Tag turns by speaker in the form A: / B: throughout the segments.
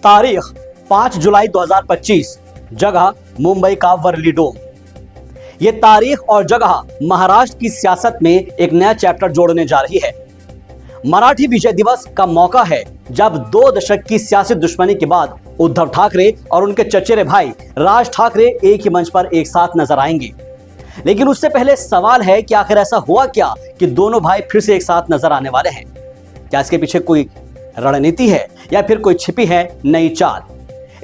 A: तारीख 5 जुलाई 2025, जगह मुंबई का वर्ली डोम। ये तारीख और जगह महाराष्ट्र की सियासत में एक नया चैप्टर जोड़ने जा रही है। मराठी विजय दिवस का मौका है जब 2 दशक की सियासी दुश्मनी के बाद उद्धव ठाकरे और उनके चचेरे भाई राज ठाकरे एक ही मंच पर एक साथ नजर आएंगे। लेकिन उससे पहले सवाल है कि आखिर ऐसा हुआ क्या कि दोनों भाई फिर से एक साथ नजर आने वाले हैं। क्या इसके पीछे कोई रणनीति है या फिर कोई छिपी है नई चाल?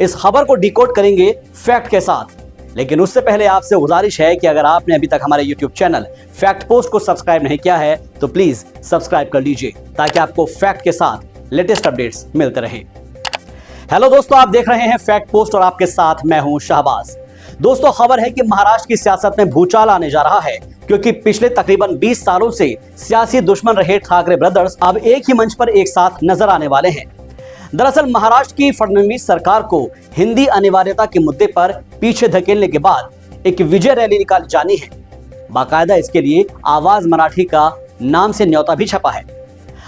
A: इस खबर को डिकोड करेंगे फैक्ट के साथ। लेकिन उससे पहले आपसे गुजारिश है कि अगर आपने अभी तक हमारे YouTube चैनल फैक्ट पोस्ट को सब्सक्राइब नहीं किया है तो प्लीज सब्सक्राइब कर लीजिए ताकि आपको फैक्ट के साथ लेटेस्ट अपडेट्स मिलते रहे। हेलो दोस्तों, आप देख रहे हैं फैक्ट पोस्ट और आपके साथ मैं हूं शाहबाज। दोस्तों, खबर है कि महाराष्ट्र की सियासत में भूचाल आने जा रहा है क्योंकि पिछले तकरीबन 20 सालों से सियासी दुश्मन रहे ठाकरे ब्रदर्स अब एक ही मंच पर एक साथ नजर आने वाले हैं। दरअसल महाराष्ट्र की फडणवीस सरकार को हिंदी अनिवार्यता के मुद्दे पर पीछे धकेलने के बाद एक विजय रैली निकाली जानी है। बाकायदा इसके लिए आवाज मराठी का नाम से न्योता भी छपा है।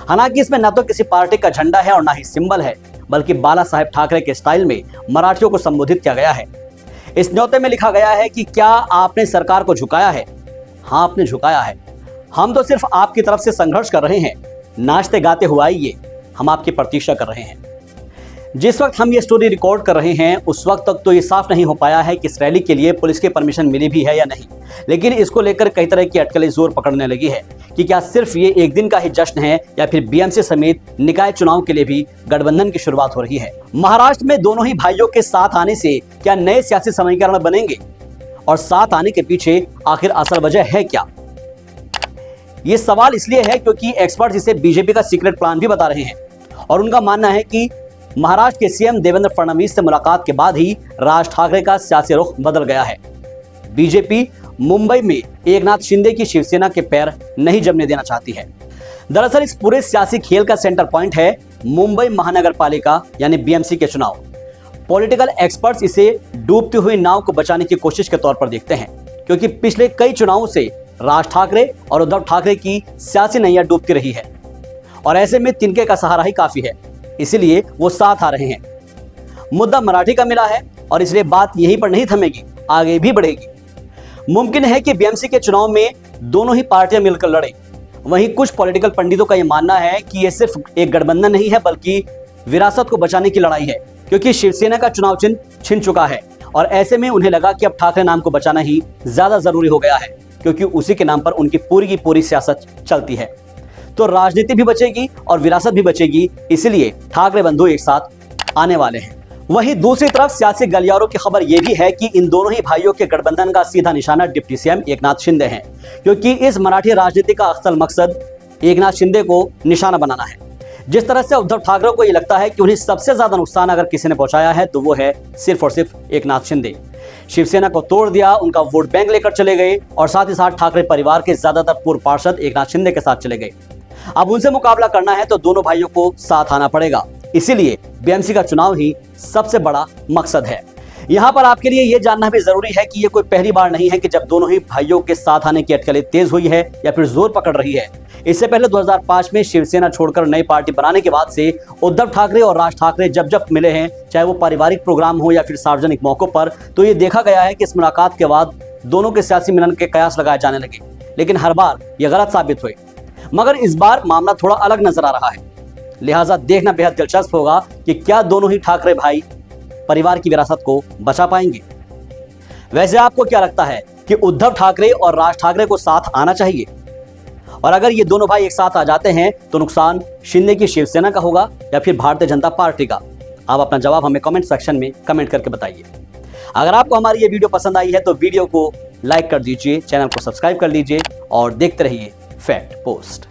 A: हालांकि इसमें न तो किसी पार्टी का झंडा है और न ही सिंबल है, बल्कि बाला साहेब ठाकरे के स्टाइल में मराठियों को संबोधित किया गया है। इस न्योते में लिखा गया है कि क्या आपने सरकार को झुकाया है? हाँ, आपने झुकाया है। हम तो सिर्फ आपकी तरफ से संघर्ष कर रहे हैं। नाचते गाते हुए आइए, हम आपकी प्रतीक्षा कर रहे हैं। जिस वक्त हम ये स्टोरी रिकॉर्ड कर रहे हैं उस वक्त तक तो ये साफ नहीं हो पाया है कि इस रैली के लिए पुलिस की परमिशन मिली भी है या नहीं। लेकिन इसको लेकर कई तरह की अटकलें जोर पकड़ने लगी है कि क्या सिर्फ ये एक दिन का ही जश्न है या फिर बीएमसी समेत निकाय चुनाव के लिए भी गठबंधन की शुरुआत हो रही है। महाराष्ट्र में दोनों ही भाइयों के साथ आने से क्या नए सियासी समीकरण बनेंगे और साथ आने के पीछे आखिर असल वजह है क्या? ये सवाल इसलिए है क्योंकि एक्सपर्ट इसे बीजेपी का सीक्रेट प्लान भी बता रहे हैं और उनका मानना है कि महाराष्ट्र के सीएम देवेंद्र फडणवीस से मुलाकात के बाद ही राज ठाकरे का सियासी रुख बदल गया है। बीजेपी मुंबई में एकनाथ शिंदे की शिवसेना के पैर नहीं जमने देना चाहती है। दरअसल इस पूरे सियासी खेल का सेंटर पॉइंट है मुंबई महानगर पालिका यानी बीएमसी के चुनाव। पॉलिटिकल एक्सपर्ट्स इसे डूबती हुई नाव को बचाने की कोशिश के तौर पर देखते हैं क्योंकि पिछले कई चुनावों से राज ठाकरे और उद्धव ठाकरे की सियासी नैया डूबती रही है और ऐसे में तिनके का सहारा ही काफी है, इसीलिए वो साथ आ रहे हैं। मुद्दा मराठी का मिला है और इसलिए बात यहीं पर नहीं थमेगी, आगे भी बढ़ेगी। मुमकिन है कि बीएमसी के चुनाव में दोनों ही पार्टियां मिलकर लड़े। वहीं कुछ पॉलिटिकल पंडितों का यह मानना है कि यह सिर्फ एक गठबंधन नहीं है बल्कि विरासत को बचाने की लड़ाई है क्योंकि शिवसेना का चुनाव चिन्ह छिन चुका है और ऐसे में उन्हें लगा कि अब ठाकरे नाम को बचाना ही ज्यादा जरूरी हो गया है क्योंकि उसी के नाम पर उनकी पूरी की पूरी सियासत चलती है। तो राजनीति भी बचेगी और विरासत भी बचेगी, इसलिए ठाकरे बंधु एक साथ आने वाले हैं। वहीं दूसरी तरफ सियासी गलियारों की खबर यह भी है कि इन दोनों ही भाइयों के गठबंधन का सीधा निशाना डिप्टी सीएम एकनाथ शिंदे हैं क्योंकि इस मराठी राजनीति का असल मकसद एकनाथ शिंदे को निशाना बनाना है। जिस तरह से उद्धव ठाकरे को यह लगता है कि उन्हें सबसे ज्यादा नुकसान अगर किसी ने पहुंचाया है तो वो है सिर्फ और सिर्फ एकनाथ शिंदे। शिवसेना को तोड़ दिया, उनका वोट बैंक लेकर चले गए और साथ ही साथ ठाकरे परिवार के ज्यादातर पूर्व पार्षद एकनाथ शिंदे के साथ चले गए। अब उनसे मुकाबला करना है तो दोनों भाइयों को साथ आना पड़ेगा, इसीलिए बीएमसी का चुनाव ही सबसे बड़ा मकसद है। यहाँ पर आपके लिए यह जानना भी जरूरी है कि यह कोई पहली बार नहीं है कि जब दोनों ही भाइयों के साथ आने की अटकलें तेज हुई है या फिर जोर पकड़ रही है। इससे पहले 2005 में शिवसेना छोड़कर नई पार्टी बनाने के बाद से उद्धव ठाकरे और राज ठाकरे जब जब मिले हैं, चाहे वो पारिवारिक प्रोग्राम हो या फिर सार्वजनिक मौकों पर, तो ये देखा गया है कि इस मुलाकात के बाद दोनों के सियासी मिलन के कयास लगाए जाने लगे, लेकिन हर बार ये गलत साबित हुए। मगर इस बार मामला थोड़ा अलग नजर आ रहा है, लिहाजा देखना बेहद दिलचस्प होगा कि क्या दोनों ही ठाकरे भाई परिवार की विरासत को बचा पाएंगे। वैसे आपको क्या लगता है कि उद्धव ठाकरे और राज ठाकरे को साथ आना चाहिए? और अगर ये दोनों भाई एक साथ आ जाते हैं तो नुकसान शिंदे की शिवसेना का होगा या फिर भारतीय जनता पार्टी का? आप अपना जवाब हमें कमेंट सेक्शन में कमेंट करके बताइए। अगर आपको हमारी ये वीडियो पसंद आई है तो वीडियो को लाइक कर दीजिए, चैनल को सब्सक्राइब कर लीजिए और देखते रहिए फैक्ट पोस्ट।